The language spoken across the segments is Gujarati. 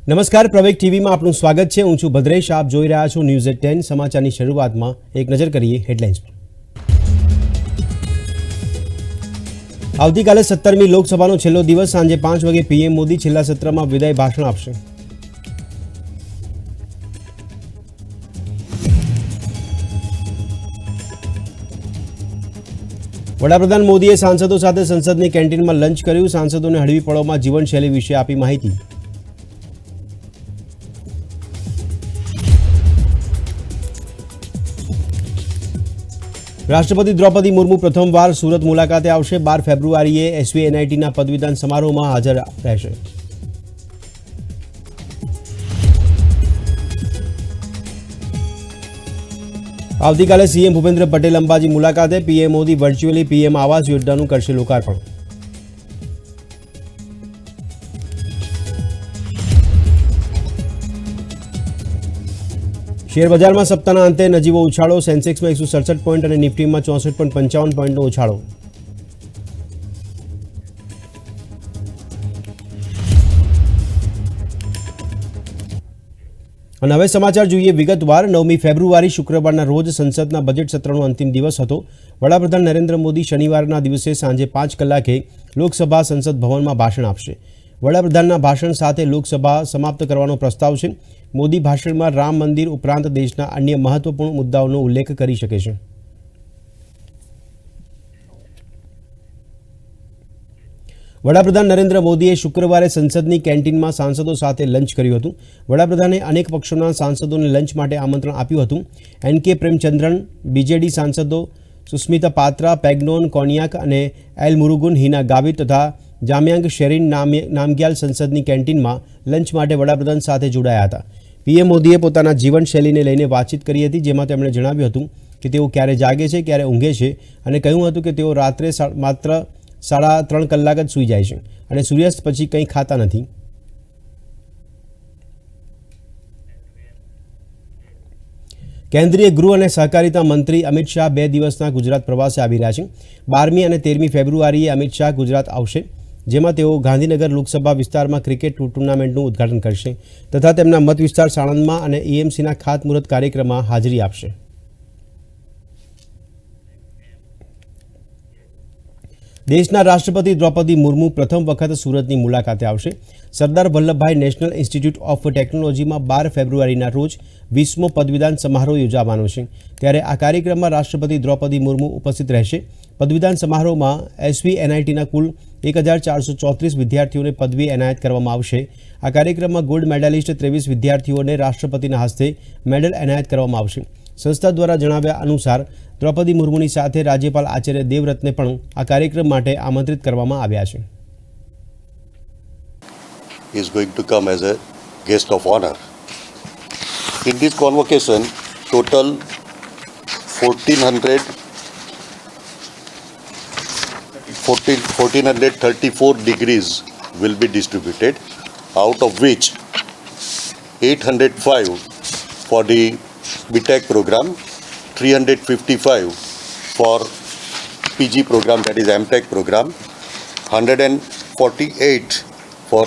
નમસ્કાર, પ્રવેગ ટીવીમાં આપનું સ્વાગત છે। હું છું ભદ્રેશ, આપ જોઈ રહ્યા છો ન્યૂઝ એટ 10। સમાચારની શરૂઆતમાં એક નજર કરીએ હેડલાઇન્સ પર। આવતીકાલે 17મી લોકસભાનો છેલ્લો દિવસ સાંજે 5 વાગે પીએમ મોદી છેલ્લા સત્રમાં વિદાય ભાષણ આપશે। વડાપ્રધાન મોદીએ સાંસદો સાથે સંસદની કેન્ટીનમાં લંચ કર્યું। સાંસદોને હળવી પળોમાં જીવનશૈલી વિશે આપી માહિતી। રાષ્ટ્રપતિ દ્રૌપદી મુર્મુ પ્રથમવાર સુરત મુલાકાતે આવશે। 12 ફેબ્રુઆરીએ SVNITના પદવીદાન સમારોહમાં હાજર રહેશે। આવતીકાલે સીએમ ભૂપેન્દ્ર પટેલ અંબાજી મુલાકાતે। પીએમ મોદી વર્ચ્યુઅલી પીએમ આવાસ યોજનાનું કરશે લોકાર્પણ। શેર બજારમાં સપ્તાહના અંતે નજીવો ઉછાળો। સેન્સેક્સમાં 167 પોઈન્ટ અને નિફ્ટીમાં 64.55 પોઈન્ટનો ઉછાળો। અને હવે સમાચાર જોઈએ વિગતવાર। 9મી ફેબ્રુઆરી શુક્રવારના રોજ સંસદના બજેટ સત્રનો અંતિમ દિવસ હતો। વડાપ્રધાન નરેન્દ્ર મોદી શનિવારના દિવસે સાંજે 5 કલાકે લોકસભા સંસદ ભવનમાં ભાષણ આપશે। વડાપ્રધાનના ભાષણ સાથે લોકસભા સમાપ્ત કરવાનો પ્રસ્તાવ છે। મોદી ભાષણમાં રામ મંદિર ઉપરાંત દેશના અન્ય મહત્વપૂર્ણ મુદ્દાઓનો ઉલ્લેખ કરી શકે છે। વડાપ્રધાન નરેન્દ્ર મોદીએ શુક્રવારે સંસદની કેન્ટીનમાં સાંસદો સાથે લંચ કર્યું હતું। વડાપ્રધાને અનેક પક્ષોના સાંસદોને લંચ માટે આમંત્રણ આપ્યું હતું। NK પ્રેમચંદ્રન, BJD સાંસદો સુસ્મિતા પાત્રા, પેગ્નોન કોનિયાક અને એલ મુરુગુન, હિના ગાવિત તથા જામ્યાંગ શેરીન નામગ્યાલ સંસદની કેન્ટીનમાં લંચ માટે વડાપ્રધાન સાથે જોડાયા હતા। પીએમ મોદીએ પોતાના જીવનશૈલીને લઈને વાતચીત કરી હતી, જેમાં તેમણે જણાવ્યું હતું કે તેઓ ક્યારે જાગે છે, ક્યારે ઊંઘે છે અને કહ્યું હતું કે તેઓ રાત્રે માત્ર 3.5 કલાક જ સૂઈ જાય છે અને સૂર્યાસ્ત પછી કંઈ ખાતા નથી। કેન્દ્રીય ગૃહ અને સહકારિતા મંત્રી અમિત શાહ 2 દિવસના ગુજરાત પ્રવાસે આવી રહ્યા છે। 12મી અને 13મી ફેબ્રુઆરીએ અમિત શાહ ગુજરાત આવશે, જેમાં તેઓ ગાંધીનગર લોકસભા વિસ્તારમાં ક્રિકેટ ટુર્નામેન્ટનું ઉદ્ઘાટન કરશે તથા તેમના મત વિસ્તાર સાણંદમાં અને EMCના ખાતમુહૂર્ત કાર્યક્રમમાં હાજરી આપશે। દેશના રાષ્ટ્રપતિ દ્રૌપદી મુર્મુ પ્રથમ વખત સુરતની મુલાકાતે આવશે। Sardar Vallabhbhai national institute of ટેકનોલોજીમાં 12 ફેબ્રુઆરીના રોજ 20મો પદવીદાન સમારોહ યોજાવાનો છે, ત્યારે આ કાર્યક્રમમાં રાષ્ટ્રપતિ દ્રૌપદી મુર્મુ ઉપસ્થિત રહેશે। પદવીદાન સમારોહમાં SVNITના કુલ 1434 વિદ્યાર્થીઓને પદવી એનાયત કરવામાં આવશે। આ કાર્યક્રમમાં ગોલ્ડ મેડાલિસ્ટ 23 વિદ્યાર્થીઓને રાષ્ટ્રપતિના હસ્તે મેડલ એનાયત કરવામાં આવશે। સંસ્થા દ્વારા જણાવ્યા અનુસાર દ્રૌપદી મુર્મુની સાથે રાજ્યપાલ આચાર્ય દેવવ્રતને પણ આ કાર્યક્રમ માટે આમંત્રિત કરવામાં આવ્યા છે। Is going to come as a guest of honor. In this convocation, total 1434 degrees will be distributed, out of which 805 for the BTech program, 355 for PG program, that is MTech program, 148 for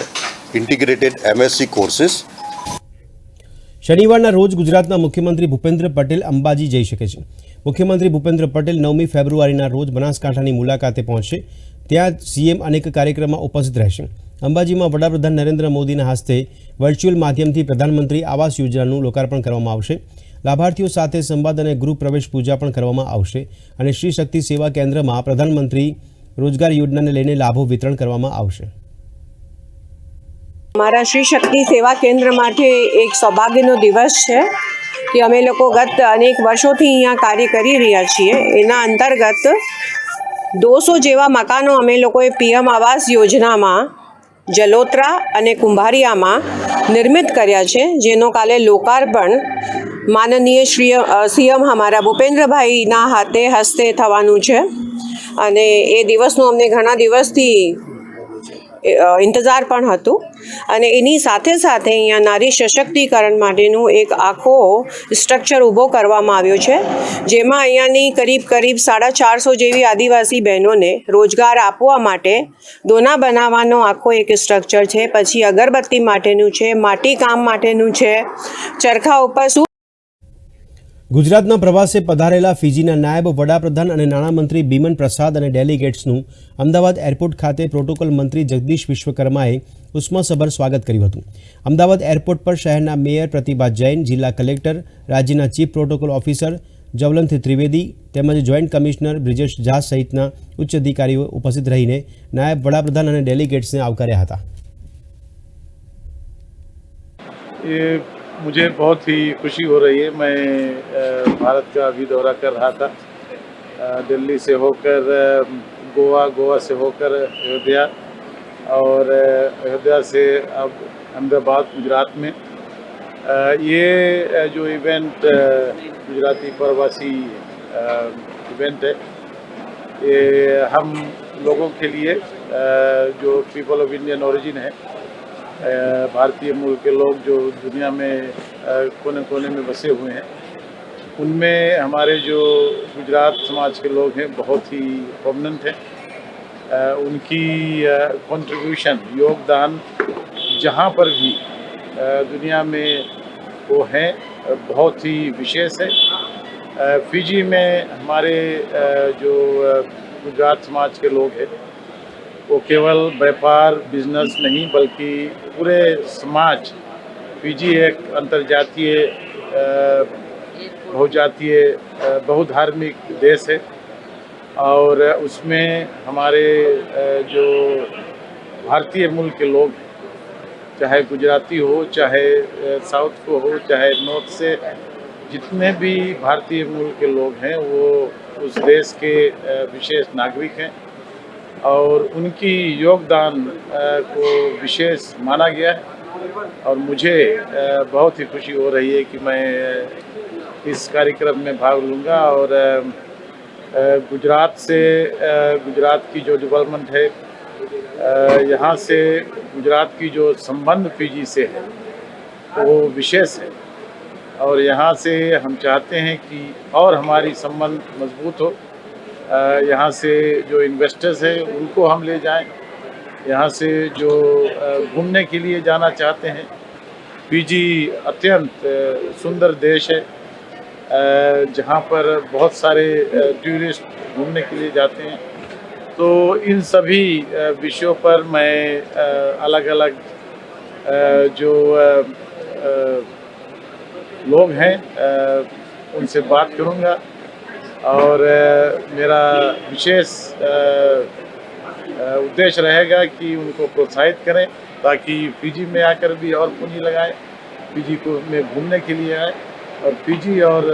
integrated MSc courses. શનિવારના રોજ ગુજરાતના મુખ્યમંત્રી ભૂપેન્દ્ર પટેલ અંબાજી જઈ શકે છે। મુખ્યમંત્રી ભૂપેન્દ્ર પટેલ 9મી ફેબ્રુઆરીના રોજ બનાસકાંઠાની મુલાકાતે પહોંચશે। ત્યાં સીએમ અનેક કાર્યક્રમમાં ઉપસ્થિત રહેશે। અંબાજીમાં વડાપ્રધાન નરેન્દ્ર મોદીના હસ્તે વર્ચ્યુઅલ માધ્યમથી પ્રધાનમંત્રી આવાસ યોજનાનું લોકાર્પણ કરવામાં આવશે। લાભાર્થીઓ સાથે સંવાદ અને ગૃહ પ્રવેશ પૂજા પણ કરવામાં આવશે અને શ્રી શક્તિ સેવા કેન્દ્રમાં પ્રધાનમંત્રી રોજગાર યોજનાને લઈને લાભો વિતરણ કરવામાં આવશે। અમારા શ્રી શક્તિ સેવા કેન્દ્ર માટે એક સૌભાગ્યનો દિવસ છે કે અમે લોકો ગત અનેક વર્ષોથી અહીંયા કાર્ય કરી રહ્યા છીએ। એના અંતર્ગત 200 જેવા મકાનો અમે લોકોએ PM આવાસ યોજનામાં જલોત્રા અને કુંભારિયામાં નિર્મિત કર્યા છે, જેનો કાલે લોકાર્પણ માનનીય CM અમારા ભૂપેન્દ્રભાઈના હસ્તે થવાનું છે અને એ દિવસનું અમને ઘણા દિવસથી ઇંતજાર પણ હતું અને એની સાથે સાથે અહીંયા નારી સશક્તિકરણ માટેનું એક આખો સ્ટ્રક્ચર ઊભો કરવામાં આવ્યો છે, જેમાં અહીંયાની કરીબ 450 જેવી આદિવાસી બહેનોને રોજગાર આપવા માટે દોના બનાવવાનો આખો એક સ્ટ્રક્ચર છે, પછી અગરબત્તી માટેનું છે, માટી કામ માટેનું છે, ચરખા ઉપર ગુજરાતના પ્રવાસે પધારેલા ફિજીના નાયબ વડાપ્રધાન અને નાણામંત્રી બિમન પ્રસાદ અને ડેલિગેટ્સનું અમદાવાદ એરપોર્ટ ખાતે પ્રોટોકોલ મંત્રી જગદીશ વિશ્વકર્માએ ઉષ્માસભર સ્વાગત કર્યું હતું. અમદાવાદ એરપોર્ટ પર શહેરના મેયર પ્રતિભા જૈન, જિલ્લા કલેક્ટર, રાજ્યના ચીફ પ્રોટોકોલ ઓફિસર જવલંત ત્રિવેદી તેમજ જોઈન્ટ કમિશનર બ્રિજેશ ઝા સહિતના ઉચ્ચ અધિકારીઓ ઉપસ્થિત રહીને નાયબ વડાપ્રધાન અને ડેલિગેટ્સને આવકાર્યા હતા. मुझे बहुत ही खुशी हो रही है. मैं भारत का अभी दौरा कर रहा था, दिल्ली से होकर गोवा, गोवा से होकर अयोध्या और अयोध्या से अब अहमदाबाद गुजरात में. ये जो इवेंट गुजराती प्रवासी इवेंट है, ये हम लोगों के लिए जो पीपल ऑफ इंडियन ओरिजिन है, भारतीय मूल के लोग जो दुनिया में कोने कोने में बसे हुए हैं, उनमें हमारे जो गुजरात समाज के लोग हैं बहुत ही प्रोमिनेंट हैं. उनकी कंट्रीब्यूशन, योगदान जहाँ पर भी दुनिया में वो हैं बहुत ही विशेष है. फिजी में हमारे जो गुजरात समाज के लोग हैं वो केवल व्यापार बिजनेस नहीं बल्कि पूरे समाज, फिजी एक अंतर्जातीय बहुजातीय बहुधार्मिक देश है और उसमें हमारे जो भारतीय मूल के लोग हैं, चाहे गुजराती हो, चाहे साउथ को हो, चाहे नॉर्थ से जितने भी भारतीय मूल के लोग हैं वो उस देश के विशेष नागरिक हैं और उनकी योगदान को विशेष माना गया है. और मुझे बहुत ही खुशी हो रही है कि मैं इस कार्यक्रम में भाग लूँगा और गुजरात से गुजरात की जो डेवलपमेंट है, यहाँ से गुजरात की जो संबंध फिजी से है वो विशेष है और यहाँ से हम चाहते हैं कि और हमारी संबंध मजबूत हो. यहाँ से जो इन्वेस्टर्स हैं उनको हम ले जाएं, यहाँ से जो घूमने के लिए जाना चाहते हैं. फिजी अत्यंत सुंदर देश है जहाँ पर बहुत सारे टूरिस्ट घूमने के लिए जाते हैं. तो इन सभी विषयों पर मैं अलग अलग जो लोग हैं उनसे बात करूँगा और मेरा विशेष उद्देश्य रहेगा कि उनको प्रोत्साहित करें ताकि फिजी में आकर भी और पूंजी लगाएं, फिजी को में घूमने के लिए आए और फिजी और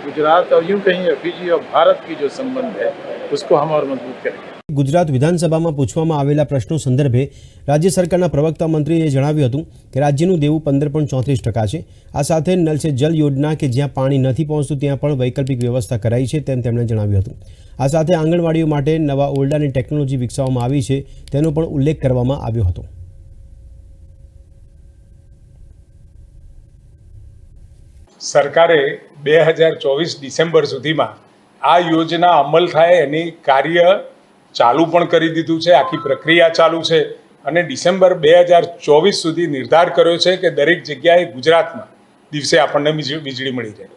गुजरात और यूँ कहीं फिजी और भारत की जो संबंध है उसको हम और मजबूत करें. ગુજરાત વિધાનસભામાં પૂછવામાં આવેલા પ્રશ્નો સંદર્ભે રાજ્ય સરકારના પ્રવક્તા મંત્રીએ જણાવ્યું હતું કે રાજ્યનું દેવું 15.34% છે. આ સાથે નલ સે જલ યોજના કે જ્યાં પાણી નથી પહોંચતું ત્યાં પણ વૈકલ્પિક વ્યવસ્થા કરાઈ છે તેમ તેમણે જણાવ્યું હતું. આ સાથે આંગણવાડીઓ માટે નવા ઓરડાની ટેકનોલોજી વિકસાવવામાં આવી છે તેનો પણ ઉલ્લેખ કરવામાં આવ્યો હતો. સરકારે 2024 ડિસેમ્બર સુધીમાં આ યોજના અમલ થાય એની કાર્ય ચાલુ પણ કરી દીધું છે. આખી પ્રક્રિયા ચાલુ છે અને ડિસેમ્બર 2024 સુધી નિર્ધાર કર્યો છે કે દરેક જગ્યાએ ગુજરાતમાં દિવસે આપણને વીજળી મળી જાય.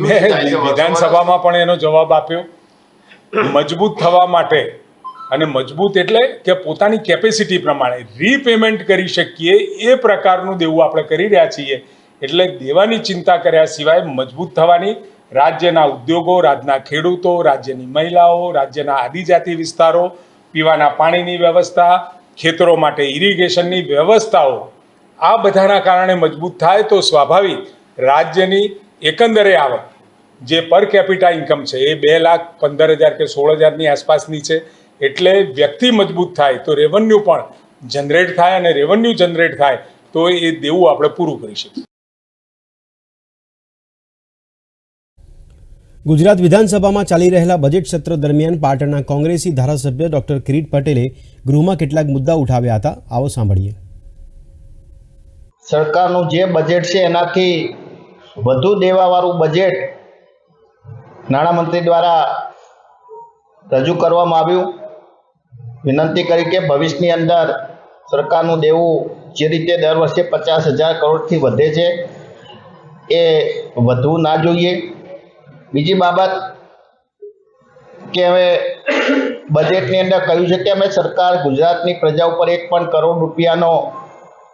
મેં વિધાનસભામાં પણ એનો જવાબ આપ્યો. મજબૂત થવા માટે અને મજબૂત એટલે કે પોતાની કેપેસિટી પ્રમાણે રીપેમેન્ટ કરી શકીએ એ પ્રકારનું દેવું આપણે કરી રહ્યા છીએ. એટલે દેવાની ચિંતા કર્યા સિવાય મજબૂત થવાની રાજ્યના ઉદ્યોગો, રાજ્યના ખેડૂતો, રાજ્યની મહિલાઓ, રાજ્યના આદિજાતિ વિસ્તારો, પીવાના પાણીની વ્યવસ્થા, ખેતરો માટે ઇરિગેશનની વ્યવસ્થાઓ આ બધાના કારણે મજબૂત થાય તો સ્વાભાવિક રાજ્યની એકંદરે આવક જે પર કેપિટા ઇન્કમ છે એ 2,15,000 કે 16,000ની આસપાસની છે. એટલે વ્યક્તિ મજબૂત થાય તો રેવન્યુ પણ જનરેટ થાય અને રેવન્યુ જનરેટ થાય તો એ દેવું આપણે પૂરું કરી શકીએ. ગુજરાત વિધાનસભામાં ચાલી રહેલા બજેટ સત્ર દરમિયાન પાટણના કોંગ્રેસી ધારાસભ્ય ડોક્ટર કિરીટ પટેલે ગૃહમાં કેટલાક મુદ્દા ઉઠાવ્યા હતા. આવો સાંભળીએ. સરકારનું જે બજેટ છે એનાથી વધુ દેવાવાળું બજેટ નાણામંત્રી દ્વારા રજૂ કરવામાં આવ્યું. વિનંતી કરી કે ભવિષ્યની અંદર સરકારનું દેવું જે રીતે દર વર્ષે 50,000 કરોડથી વધે છે એ વધવું ના જોઈએ. બીજી બાબત કે હવે બજેટની અંદર કહ્યું છે કે અમે સરકાર ગુજરાતની પ્રજા ઉપર 1 પણ કરોડ રૂપિયાનો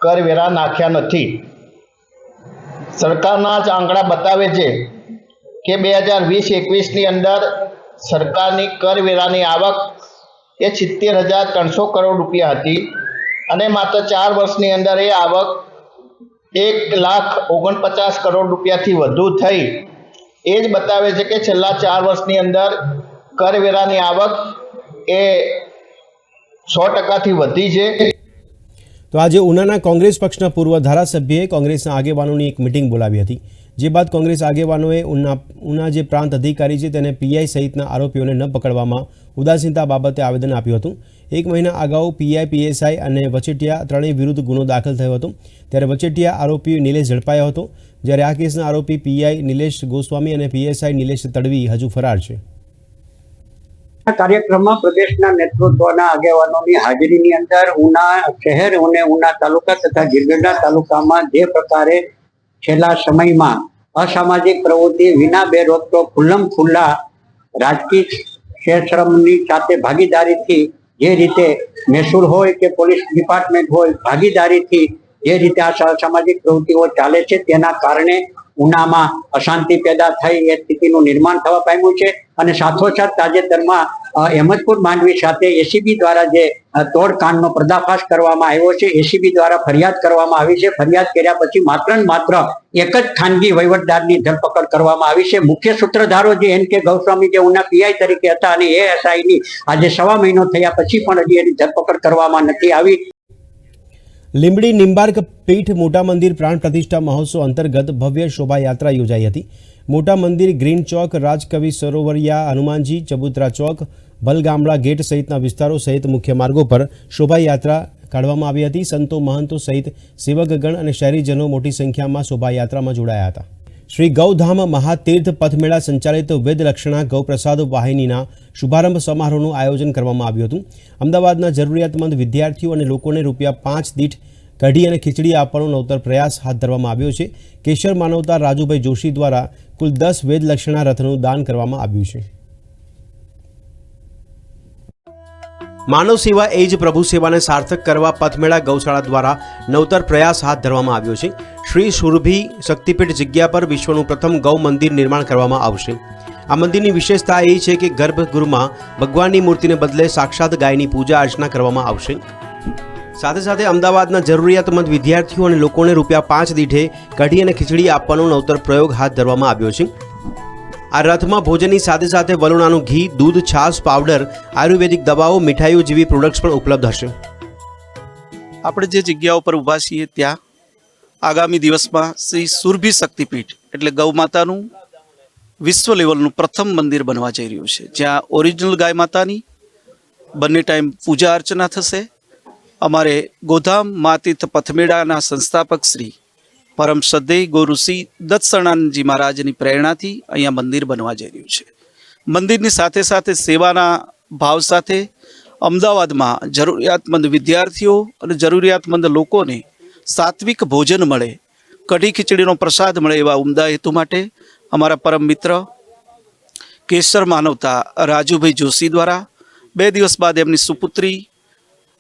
કરવેરા નાખ્યા નથી. સરકારના જ આંકડા બતાવે છે કે 2020-21ની અંદર સરકારની કરવેરાની આવક એ 70,300 કરોડ રૂપિયા હતી અને માત્ર 4 વર્ષની અંદર એ આવક 1,49,00,000 કરોડ રૂપિયાથી વધુ થઈ. એ જ બતાવે છે કે છેલ્લા 4 વર્ષની અંદર કરવેરાની આવક એ 100%થી વધી છે. તો આજે ઉનાના કોંગ્રેસ પક્ષના પૂર્વ ધારાસભ્યએ કોંગ્રેસના આગેવાનોની એક મિટિંગ બોલાવી હતી. જે બાદ કોંગ્રેસ આગેવાનોએ ઉના જે પ્રાંત અધિકારી છે તેને પીઆઈ સહિતના આરોપીઓને ન પકડવામાં ઉદાસીનતા બાબતે આવેદન આપ્યું હતું. 1 મહિના અગાઉ પીઆઈ, પીએસઆઈ અને વચેટિયા ત્રણેય વિરુદ્ધ ગુનો દાખલ થયો હતો. ત્યારે વચેટિયા આરોપી નિલેશ ઝડપાયો હતો, જ્યારે આ કેસના આરોપી પીઆઈ નિલેશ ગોસ્વામી અને પીએસઆઈ નિલેશ તડવી હજુ ફરાર છે. કાર્યક્રમમાં પ્રદેશના નેતૃત્વના આગેવાનોની હાજરીની અંદર ઉના શહેર અને ઉના તાલુકા તથા ગીરગઢડા તાલુકામાં જે પ્રકારે છેલ્લા સમયમાં અસામાજિક પ્રવૃત્તિ વિના બે રોકટોક ખુલ્લમ ખુલ્લા રાજકીય ક્ષેત્રની સાથે ભાગીદારીથી જે રીતે મહેસૂલ હોય કે પોલીસ ડિપાર્ટમેન્ટ હોય ભાગીદારીથી જે રીતે આ અસામાજિક પ્રવૃત્તિઓ ચાલે છે તેના કારણે ઉનામાં અશાંતિ પેદા થઈ એ સ્થિતિનું નિર્માણ થવા પામ્યું છે. અને સાથોસાથ તાજેતરમાં અહેમદપુર માંડવી સાથે એસીબી દ્વારા જે તોડકાંડનો પર્દાફાશ કરવામાં આવ્યો છે, એસીબી દ્વારા ફરિયાદ કરવામાં આવી છે. ફરિયાદ કર્યા પછી માત્ર ને માત્ર એક જ ખાનગી વહીવટદારની ધરપકડ કરવામાં આવી છે. મુખ્ય સૂત્રધારો જે એન કે ગૌસ્વામી જે ઉના પીઆઈ તરીકે હતા અને એએસઆઈની આજે 1.5 મહિનો થયા પછી પણ હજી એની ધરપકડ કરવામાં નથી આવી. લીંબડી નિંબાર્ક પીઠ મોટા મંદિર પ્રાણ પ્રતિષ્ઠા મહોત્સવ અંતર્ગત ભવ્ય શોભાયાત્રા યોજાઈ હતી. મોટા મંદિર, ગ્રીન ચોક, રાજકવિ સરોવરિયા, હનુમાનજી, ચબુતરા ચોક, ભલગામડા ગેટ સહિતના વિસ્તારો સહિત મુખ્ય માર્ગો પર શોભાયાત્રા કાઢવામાં આવી હતી. સંતો, મહંતો સહિત સેવકગણ અને શહેરીજનો મોટી સંખ્યામાં શોભાયાત્રામાં જોડાયા હતા. શ્રી ગૌધામ મહાતીર્થ પથમેળા સંચાલિત વેદલક્ષણા ગૌપ્રસાદ વાહિનીના શુભારંભ સમારોહનું આયોજન કરવામાં આવ્યું હતું. અમદાવાદના જરૂરિયાતમંદ વિદ્યાર્થીઓ અને લોકોને ₹5 દીઠ કઢી અને ખીચડી આપવાનો નવતર પ્રયાસ હાથ ધરવામાં આવ્યો છે. કેશર માનવતા રાજુભાઈ જોશી દ્વારા કુલ 10 વેદલક્ષણા રથનું દાન કરવામાં આવ્યું છે. માનવ સેવા એ જ પ્રભુ સેવાને સાર્થક કરવા પથમેળા ગૌશાળા દ્વારા નવતર પ્રયાસ હાથ ધરવામાં આવ્યો છે. શ્રી સુરભી શક્તિપીઠ જગ્યા પર વિશ્વનું પ્રથમ ગૌ મંદિર નિર્માણ કરવામાં આવશે. આ મંદિરની વિશેષતા એ છે કે ગર્ભગૃહમાં ભગવાનની મૂર્તિને બદલે સાક્ષાત ગાયની પૂજા અર્ચના કરવામાં આવશે. સાથે સાથે અમદાવાદના જરૂરિયાતમંદ વિદ્યાર્થીઓ અને લોકોને ₹5 દીઠે કઢી અને ખીચડી આપવાનો નવતર પ્રયોગ હાથ ધરવામાં આવ્યો છે. આ રથમાં ભોજનની સાથે સાથે વલોણાનું ઘી, દૂધ, છાશ, પાવડર, આયુર્વેદિક દવાઓ, મીઠાઈઓ જેવી પ્રોડક્ટ્સ પણ ઉપલબ્ધ હશે. આપણે જે જગ્યા ઉપર ઊભા છીએ ત્યાં આગામી દિવસમાં શ્રી સુરભી શક્તિપીઠ એટલે ગૌ માતાનું વિશ્વ લેવલનું પ્રથમ મંદિર બનવા જઈ રહ્યું છે, જ્યાં ઓરિજિનલ ગાય માતાની બંને ટાઈમ પૂજા અર્ચના થશે. અમારે ગોધામ માતીર્થ પથમેળાના સંસ્થાપક શ્રી પરમ શ્રદ્ધેય ગુરુશ્રી દત્તસણાનંદજી મહારાજની પ્રેરણાથી અહીંયા મંદિર બનવા જઈ રહ્યું છે. મંદિરની સાથે સાથે સેવાના ભાવ સાથે અમદાવાદમાં જરૂરિયાતમંદ વિદ્યાર્થીઓ અને જરૂરિયાતમંદ લોકોને સાત્વિક ભોજન મળે, કઢી ખીચડીનો પ્રસાદ મળે એવા ઉમદા હેતુ માટે અમારા પરમ મિત્ર કેશર માનવતા રાજુભાઈ જોશી દ્વારા 2 દિવસ બાદ એમની સુપુત્રી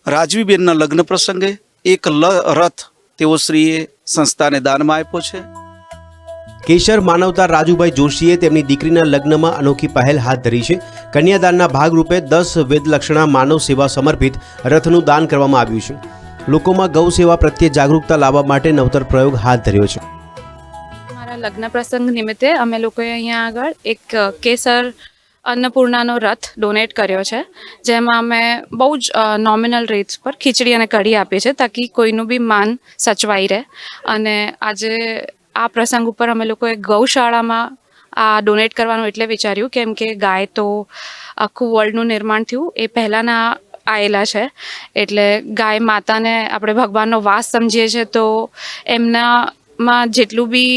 રાજવીબેનના લગ્ન પ્રસંગે એક રથ તેઓ શ્રીએ સંસ્થાને દાનમાં આપ્યો છે. કેશર માનવતા રાજુભાઈ જોશીએ તેમની દીકરીના લગ્નમાં અનોખી પહેલ હાથ ધરી છે. કન્યાદાનના ભાગરૂપે 10 વેદલક્ષણા માનવ સેવા સમર્પિત રથનું દાન કરવામાં આવ્યું છે. લોકોમાં ગૌ સેવા પ્રત્યે જાગૃતતા લાવવા માટે નવતર પ્રયોગ હાથ ધર્યો છે. મારા લગ્ન પ્રસંગ નિમિત્તે અમે લોકોએ અહીંયા આગળ એક કેસર અન્નપૂર્ણાનો રથ ડોનેટ કર્યો છે, જેમાં અમે બહુ જ નોમિનલ રેટ્સ પર ખીચડી અને કઢી આપીએ છીએ તાકી કોઈનું બી માન સચવાઈ રહે. અને આજે આ પ્રસંગ ઉપર અમે લોકોએ ગૌશાળામાં આ ડોનેટ કરવાનું એટલે વિચાર્યું કેમ કે ગાય તો આખું વર્લ્ડનું નિર્માણ થયું એ પહેલાંના આવેલા છે, એટલે ગાય માતાને આપણે ભગવાનનો વાસ સમજીએ છીએ, તો એમનામાં જેટલું બી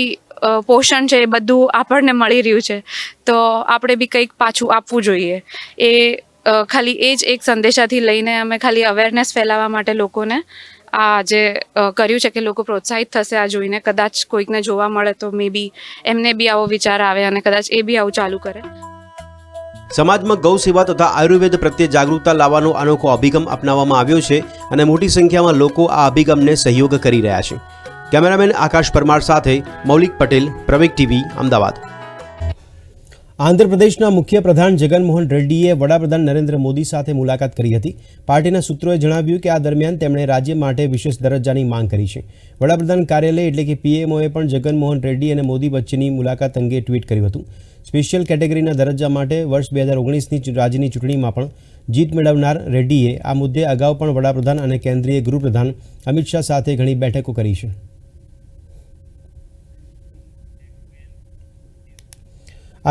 પોષણ છે એ બધું આપણને મળી રહ્યું છે, તો આપણે બી કંઈક પાછું આપવું જોઈએ. એ ખાલી એ જ એક સંદેશાથી લઈને અમે ખાલી અવેરનેસ ફેલાવવા માટે લોકોને આ જે કર્યું છે કે લોકો પ્રોત્સાહિત થશે આ જોઈને. કદાચ કોઈકને જોવા મળે તો મે બી એમને બી આવો વિચાર આવે અને કદાચ એ બી આવું ચાલુ કરે. સમાજમાં ગૌ સેવા તથા આયુર્વેદ પ્રત્યે જાગૃતતા લાવવાનો અનોખો અભિગમ અપનાવવામાં આવ્યો છે અને મોટી સંખ્યામાં લોકો આ અભિગમને સહયોગ કરી રહ્યા છે. કેમેરામેન આકાશ પરમાર સાથે મૌલિક પટેલ, પ્રવેગ ટીવી, અમદાવાદ. આંધ્રપ્રદેશના મુખ્ય પ્રધાન જગનમોહન રેડ્ડીએ વડાપ્રધાન નરેન્દ્ર મોદી સાથે મુલાકાત કરી હતી. પાર્ટીના સૂત્રોએ જણાવ્યું કે આ દરમિયાન તેમણે રાજ્ય માટે વિશેષ દરજ્જાની માંગ કરી છે. વડાપ્રધાન કાર્યાલય એટલે કે પીએમઓએ પણ જગનમોહન રેડ્ડી અને મોદી વચ્ચેની મુલાકાત અંગે ટ્વીટ કર્યું હતું. સ્પેશિયલ કેટેગરીના દરજ્જા માટે વર્ષ 2019ની રાજ્યની ચૂંટણીમાં પણ જીત મેળવનાર રેડ્ડીએ આ મુદ્દે અગાઉ પણ વડાપ્રધાન અને કેન્દ્રીય ગૃહપ્રધાન અમિત શાહ સાથે ઘણી બેઠકો કરી છે.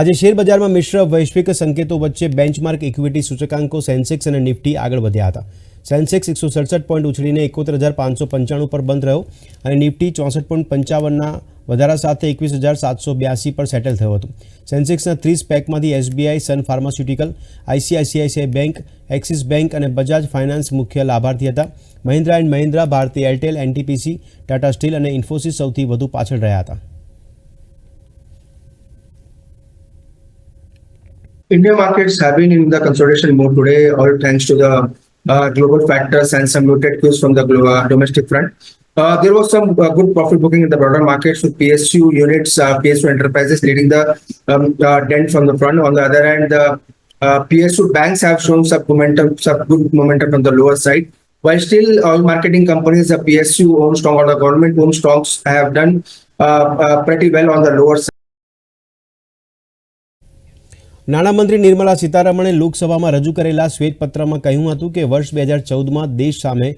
આજે શેરબજારમાં મિશ્ર વૈશ્વિક સંકેતો વચ્ચે બેન્ચમાર્ક ઇક્વિટી સૂચકાંકો સેન્સેક્સ અને નિફ્ટી આગળ વધ્યા હતા. સેન્સેક્સ 167 પોઈન્ટ ઉછળીને 71,595 પર બંધ રહ્યો અને નિફ્ટી 64.55ના વધારા સાથે 21,782 પર સેટલ થયો હતો. સેન્સેક્સના 30 પેકમાંથી SBI, Sun Pharmaceutical, ICICI Bank, Axis Bank અને બજાજ ફાઇનાન્સ મુખ્ય લાભાર્થી હતા. Mahindra and Mahindra, Bharti Airtel, NTPC, Tata Steel અને ઇન્ફોસિસ સૌથી વધુ પાછળ રહ્યા હતા. Indian markets have been in the consolidation mode today, all thanks to the global factors and some muted cues from the domestic front. There was some good profit booking in the broader markets with PSU units, PSU enterprises leading the dent from the front. On the other hand, the PSU banks have shown some good momentum from the lower side. While still all marketing companies, the PSU owned stock or the government owned stocks have done pretty well on the lower side. નાણામંત્રી નિર્મલા સીતારમણે લોકસભામાં રજૂ કરેલા શ્વેતપત્રમાં કહ્યું હતું કે વર્ષ 2014માં દેશ સામે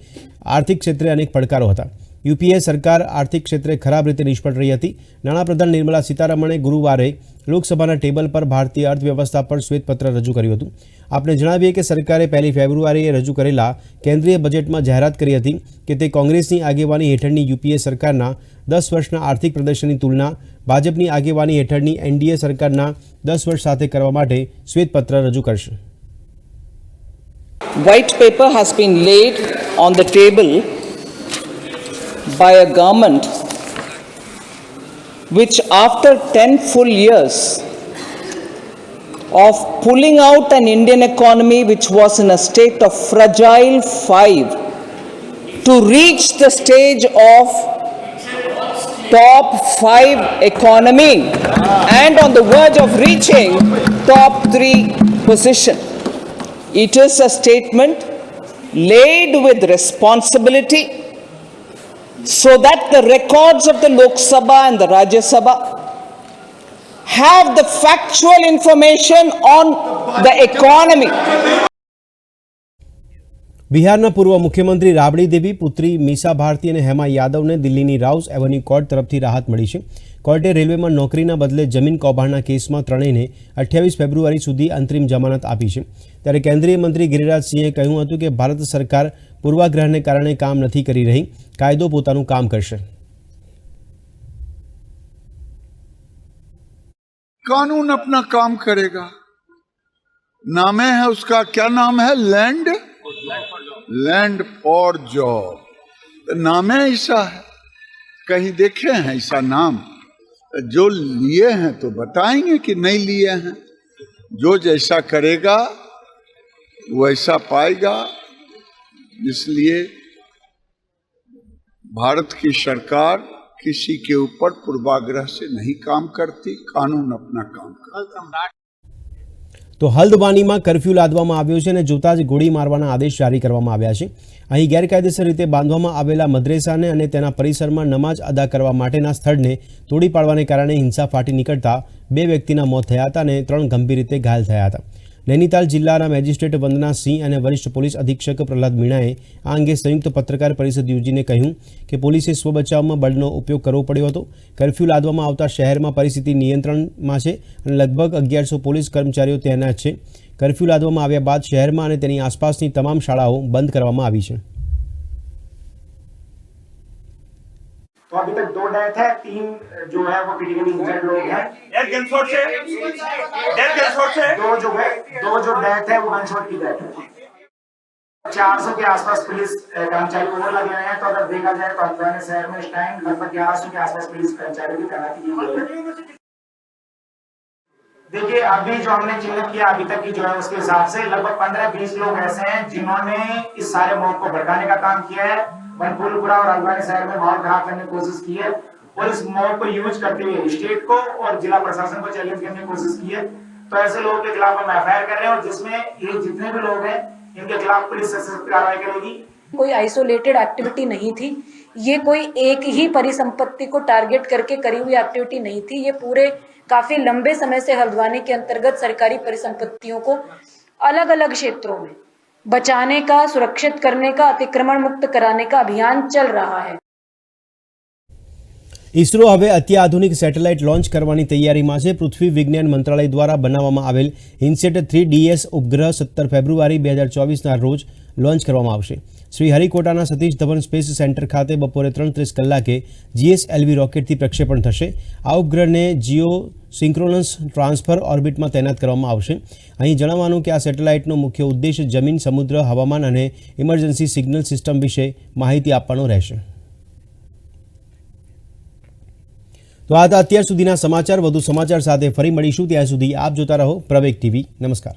આર્થિક ક્ષેત્રે અનેક પડકારો હતા. યુપીએ સરકાર આર્થિક ક્ષેત્રે ખરાબ રીતે નિષ્ફળ રહી હતી. નાણાપ્રધાન નિર્મલા સીતારમણે ગુરુવારે લોકસભાના ટેબલ પર ભારતીય અર્થવ્યવસ્થા પર શ્વેતપત્ર રજૂ કર્યું હતું. આપણે જણાવીએ કે સરકારે 1 ફેબ્રુઆરીએ રજૂ કરેલા કેન્દ્રીય બજેટમાં જાહેરાત કરી હતી કે તે કોંગ્રેસની આગેવાની હેઠળની યુપીએ સરકારના 10 વર્ષના આર્થિક પ્રદર્શનની તુલના ભાજપની આગેવાની હેઠળની એનડીએ સરકારના 10 વર્ષ સાથે કરવા માટે શ્વેતપત્ર રજૂ કરશે. White paper has been laid on the table by a government which after 10 full years of pulling out an Indian economy which was in a state of fragile 5 to reach the stage of top 5 economy and on the verge of reaching top 3 position. It is a statement laid with responsibility so that the records of the Lok Sabha and the Rajya Sabha have the factual information on the economy. બિહારના પૂર્વ મુખ્યમંત્રી રાબડી દેવી, પુત્રી મીસા ભારતી અને હેમા યાદવને દિલ્હીની રાઉસ એવન્યુ કોર્ટ તરફથી રાહત મળી છે. કોર્ટે રેલવેમાં નોકરીના બદલે જમીન કૌભાંડના કેસમાં ત્રણેયને 28 ફેબ્રુઆરી સુધી અંતરિમ જમાનત આપી છે. ત્યારે કેન્દ્રીય મંત્રી ગિરિરાજસિંહે કહ્યું હતું કે ભારત સરકાર પૂર્વાગ્રહને કારણે કામ નથી કરી રહી, કાયદો પોતાનું કામ કરશે. कानून अपना काम करेगा. नामे है उसका, क्या नाम है? Land for job. नामे ऐसा है, कहीं देखे हैं ऐसा नाम? जो लिए हैं तो बताएंगे कि नहीं लिए हैं. जो जैसा करेगा वैसा पाएगा. इसलिए भारत की सरकार किसी के ऊपर पूर्वाग्रह से नहीं काम करती, कानून अपना काम करता. તો હલ્દવાનીમાં કર્ફ્યુ લાદવામાં આવ્યો છે અને જોતા જ ગોળી મારવાના આદેશ જારી કરવામાં આવ્યા છે. અહીં ગેરકાયદેસર રીતે બાંધવામાં આવેલા મદ્રેસાને અને તેના પરિસરમાં નમાઝ અદા કરવા માટેના સ્થળને તોડી પાડવાને કારણે હિંસા ફાટી નીકળતા 2 વ્યક્તિના મોત થયા હતા અને 3 ગંભીર રીતે ઘાયલ થયા હતા. નૈનીતાલ જિલ્લાના મેજિસ્ટ્રેટ વંદના સિંહ અને વરિષ્ઠ પોલીસ અધિક્ષક પ્રહલાદ મીણાએ આ અંગે સંયુક્ત પત્રકાર પરિષદ યોજીને કહ્યું કે પોલીસે સ્વબચાવમાં બળનો ઉપયોગ કરવો પડ્યો હતો. કર્ફ્યુ લાદવામાં આવતા શહેરમાં પરિસ્થિતિ નિયંત્રણમાં છે અને લગભગ 1100 પોલીસ કર્મચારીઓ તૈનાત છે. કર્ફ્યુ લાદવામાં આવ્યા બાદ શહેરમાં અને તેની આસપાસની તમામ શાળાઓ બંધ કરવામાં આવી છે. तो अभी तक 2 डेथ है, 3 जो है वो क्रिटिकली इंजर्ड लोग हैं. दो जो डेथ है वो गनशॉट की डेथ है. 400 के आसपास पुलिस कर्मचारी और लगे हुए हैं. तो अगर देखा जाए तो हल्द्वानी शहर में इस टाइम लगभग 1100 के आसपास पुलिस कर्मचारियों की तैनाती की गई है. देखिए अभी जो हमने चिन्हित किया अभी तक की जो है उसके हिसाब से लगभग 15-20 लोग ऐसे हैं जिन्होंने इस सारे मौत को भड़काने का काम किया है, बनपुरपुरा और हल्द्वानी शहर में माहौल खराब करने की कोशिश की है और इस मौत को यूज करते हुए स्टेट को और जिला प्रशासन को चैलेंज करने की कोशिश की है. तो ऐसे लोगों के खिलाफ हम एफआईआर कर रहे हैं और जिसमें ये जितने भी लोग हैं इनके खिलाफ पुलिस सख्त कार्रवाई करेगी. कोई आइसोलेटेड एक्टिविटी नहीं थी, ये कोई एक ही परिसंपत्ति को टारगेट करके करी हुई एक्टिविटी नहीं थी. ये पूरे काफी लंबे समय से हल्द्वानी के अंतर्गत सरकारी परिसंपत्तियों को अलग अलग क्षेत्रों में बचाने का, सुरक्षित करने का, अतिक्रमण मुक्त कराने का अभियान चल रहा है. ઇસરો હવે અત્યાધુનિક સેટેલાઇટ લોન્ચ કરવાની તૈયારીમાં છે. પૃથ્વી વિજ્ઞાન મંત્રાલય દ્વારા બનાવવામાં આવેલ ઇનસેટ 3DS ઉપગ્રહ 17 ફેબ્રુઆરી 2024ના રોજ લોન્ચ કરવામાં આવશે. શ્રી હરિકોટાના સતીશ ધવન સ્પેસ સેન્ટર ખાતે બપોરે 3:30 કલાકે GSLV રોકેટથી પ્રક્ષેપણ થશે. આ ઉપગ્રહને જીઓ સિન્ક્રોનસ ટ્રાન્સફર ઓર્બિટમાં તૈનાત કરવામાં આવશે. અહીં જણાવવાનું કે આ સેટેલાઇટનો મુખ્ય ઉદ્દેશ જમીન, સમુદ્ર, હવામાન અને ઇમરજન્સી સિગ્નલ સિસ્ટમ વિશે માહિતી આપવાનો રહેશે. તો આ હતા અત્યાર સુધીના સમાચાર. વધુ સમાચાર સાથે ફરી મળીશું. ત્યાં સુધી આપ જોતા રહો પ્રવેગ ટીવી. નમસ્કાર.